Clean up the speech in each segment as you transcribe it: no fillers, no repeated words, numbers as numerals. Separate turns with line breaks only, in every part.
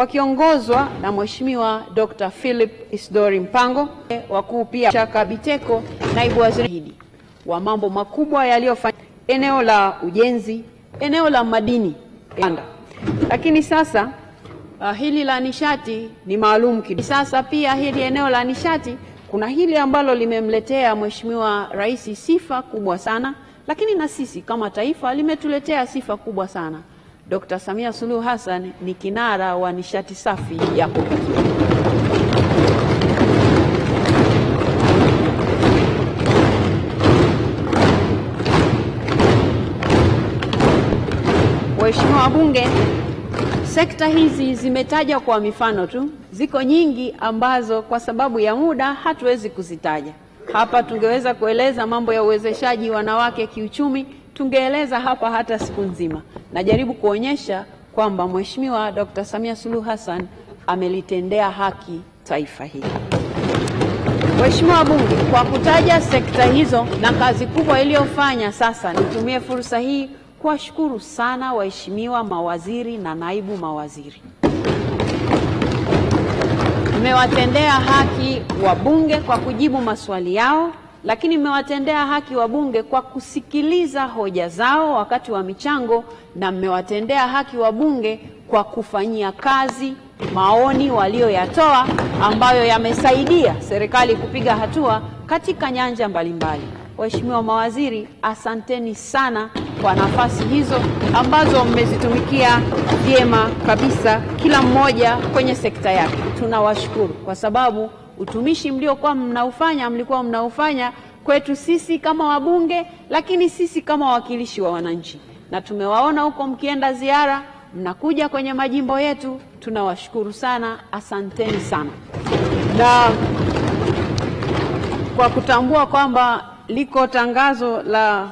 wakiongozwa na Mheshimiwa Dr. Philip Isdori Mpango, wakuu pia Chaka Biteko, naibu waziri wa mambo makubwa yaliyofanyika eneo la ujenzi, eneo la madini, lakini sasa hili la nishati ni maalum kidogo. Sasa pia hili eneo la nishati kuna hili ambalo limemletea Mheshimiwa Rais sifa kubwa sana, lakini na sisi kama taifa limetuletea sifa kubwa sana. Dr. Samia Suluhu Hassan ni kinara wa nishati safi ya kupikia. Waheshimiwa wabunge, sekta hizi zimetaja kwa mifano tu. Ziko nyingi ambazo kwa sababu ya muda hatuwezi kuzitaja. Hapa tungeweza kueleza mambo ya uwezeshaji wanawake kiuchumi, tungeeleza hapa hata siku nzima. Najaribu kuonyesha kwamba Mheshimiwa Dr. Samia Suluhu Hassan amelitendea haki taifa hili. Waheshimiwa wabunge, kwa kutaja sekta hizo na kazi kubwa iliyofanya, sasa nitumie fursa hii kuwashukuru sana waheshimiwa mawaziri na naibu mawaziri. Mmewatendea haki wabunge kwa kujibu maswali yao, lakini mmewatendea haki wabunge kwa kusikiliza hoja zao wakati wa michango, na mmewatendea haki wabunge kwa kufanyia kazi maoni walioyatoa ambayo yamesaidia serikali kupiga hatua katika nyanja mbalimbali. Waheshimiwa mawaziri, asanteni sana kwa nafasi hizo ambazo mmezitumikia vyema kabisa, kila mmoja kwenye sekta yake. Tunawashukuru kwa sababu utumishi mliokuwa mlikuwa mnaufanya kwetu sisi kama wabunge, lakini sisi kama wawakilishi wa wananchi. Na tumewaona huko mkienda ziara, mnakuja kwenye majimbo yetu. Tunawashukuru sana, asanteni sana. Na kwa kutambua kwamba liko tangazo la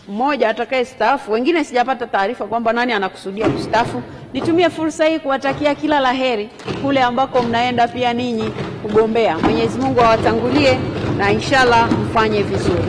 mmoja atakaye staafu, wengine sijapata taarifa kwamba nani anakusudia kustaafu, nitumie fursa hii kuwatakia kila laheri kule ambako mnaenda pia ninyi kugombea. Mwenyezi Mungu awatangulie na inshallah mfanye vizuri.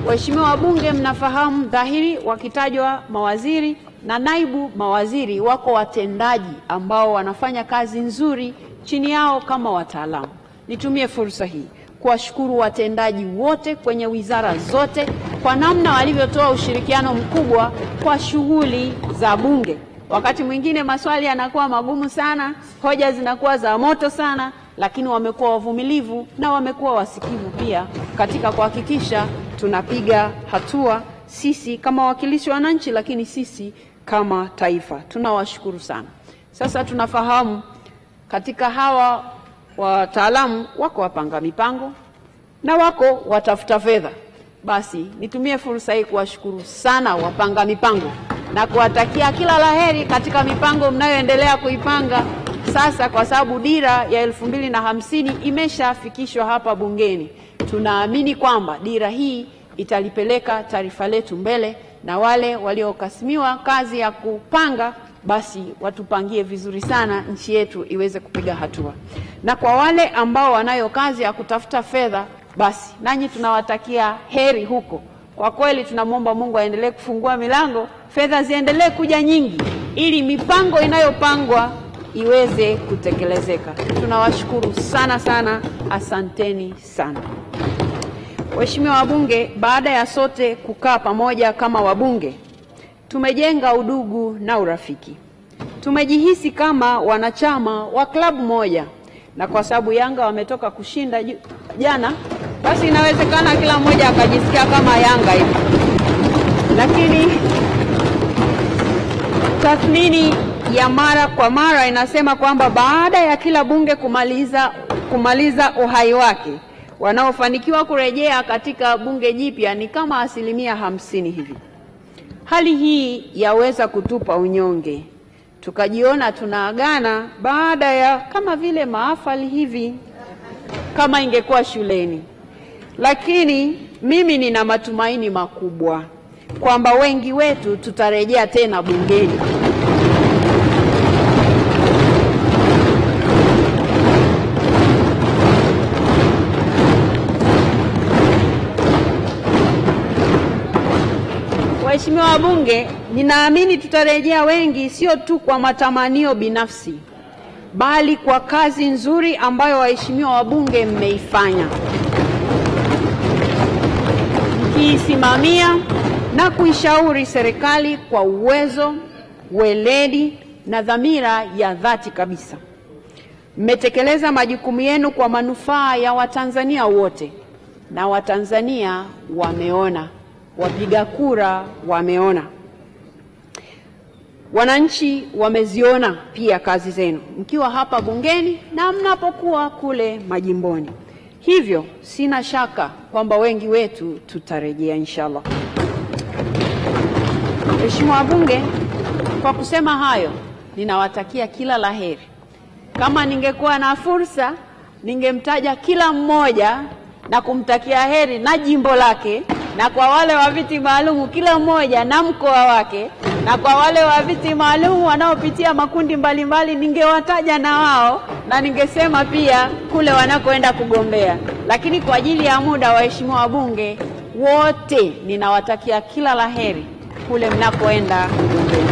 Waheshimiwa wabunge, mnafahamu dhahiri wakitajwa mawaziri na naibu mawaziri, wako watendaji ambao wanafanya kazi nzuri chini yao kama wataalamu. Nitumie fursa hii kuwashukuru watendaji wote kwenye wizara zote kwa namna walivyotoa ushirikiano mkubwa kwa shughuli za bunge. Wakati mwingine maswali yanakuwa magumu sana, hoja zinakuwa za moto sana, lakini wamekuwa wavumilivu na wamekuwa wasikivu pia katika kuhakikisha tunapiga hatua sisi kama wawakilishi wa wananchi, lakini sisi kama taifa. Tunawashukuru sana. Sasa tunafahamu katika hawa wataalamu wako wapanga mipango na wako watafuta fedha. Basi nitumie fursa hii kuwashukuru sana wapanga mipango na kuwatakia kila laheri katika mipango mnayoendelea kuipanga sasa, kwa sababu dira ya 2050 imeshafikishwa hapa bungeni. Tunaamini kwamba dira hii italipeleka taifa letu mbele, na wale waliokasimiwa kazi ya kupanga basi watupangie vizuri sana nchi yetu iweze kupiga hatua. Na kwa wale ambao wanayo kazi ya kutafuta fedha, basi nanyi tunawatakia heri huko. Kwa kweli tunamwomba Mungu aendelee kufungua milango, fedha ziendelee kuja nyingi ili mipango inayopangwa iweze kutekelezeka. Tunawashukuru sana sana, asanteni sana. Waheshimiwa wabunge, baada ya sote kukaa pamoja kama wabunge, tumejenga udugu na urafiki. Tumejihisi kama wanachama wa klabu moja, na kwa sababu Yanga wametoka kushinda jana, basi inawezekana kila mmoja akajisikia kama Yanga hivi. Lakini tathmini ya mara kwa mara inasema kwamba baada ya kila bunge kumaliza uhai wake, wanaofanikiwa kurejea katika bunge jipya ni kama 50% hivi. Hali hii yaweza kutupa unyonge, tukajiona tunaagana baada ya kama vile mahafali hivi kama ingekuwa shuleni. Lakini mimi nina matumaini makubwa kwamba wengi wetu tutarejea tena bungeni. Waheshimiwa wabunge, ninaamini tutarejea wengi, sio tu kwa matamanio binafsi, bali kwa kazi nzuri ambayo waheshimiwa wabunge mmeifanya, mkiisimamia na kuishauri serikali kwa uwezo, weledi na dhamira ya dhati kabisa. Mmetekeleza majukumu yenu kwa manufaa ya Watanzania wote, na Watanzania wameona, wapiga kura wameona. Wananchi wameziona pia kazi zenu mkiwa hapa bungeni na mnapokuwa kule majimboni. Hivyo sina shaka kwamba wengi wetu tutarejea inshallah. Mheshimiwa wabunge, kwa kusema hayo ninawatakia kila laheri. Kama ningekuwa na fursa ningemtaja kila mmoja na kumtakia heri na jimbo lake, na kwa wale wa viti maalum kila mmoja na mkoa wake, na kwa wale wa viti maalum wanaopitia makundi mbalimbali ningewataja na wao, na ningesema pia kule wanakoenda kugombea. Lakini kwa ajili ya muda, waheshimiwa wabunge wote ninawatakia kila laheri kule mnakoenda kugombea.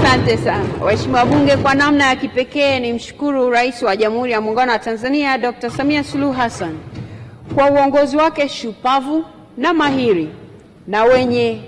Asante sana. Waheshimiwa wabunge, kwa namna ya kipekee nimshukuru Rais wa Jamhuri ya Muungano wa Tanzania Dr. Samia Suluhu Hassan kwa uongozi wake shupavu na mahiri na wenye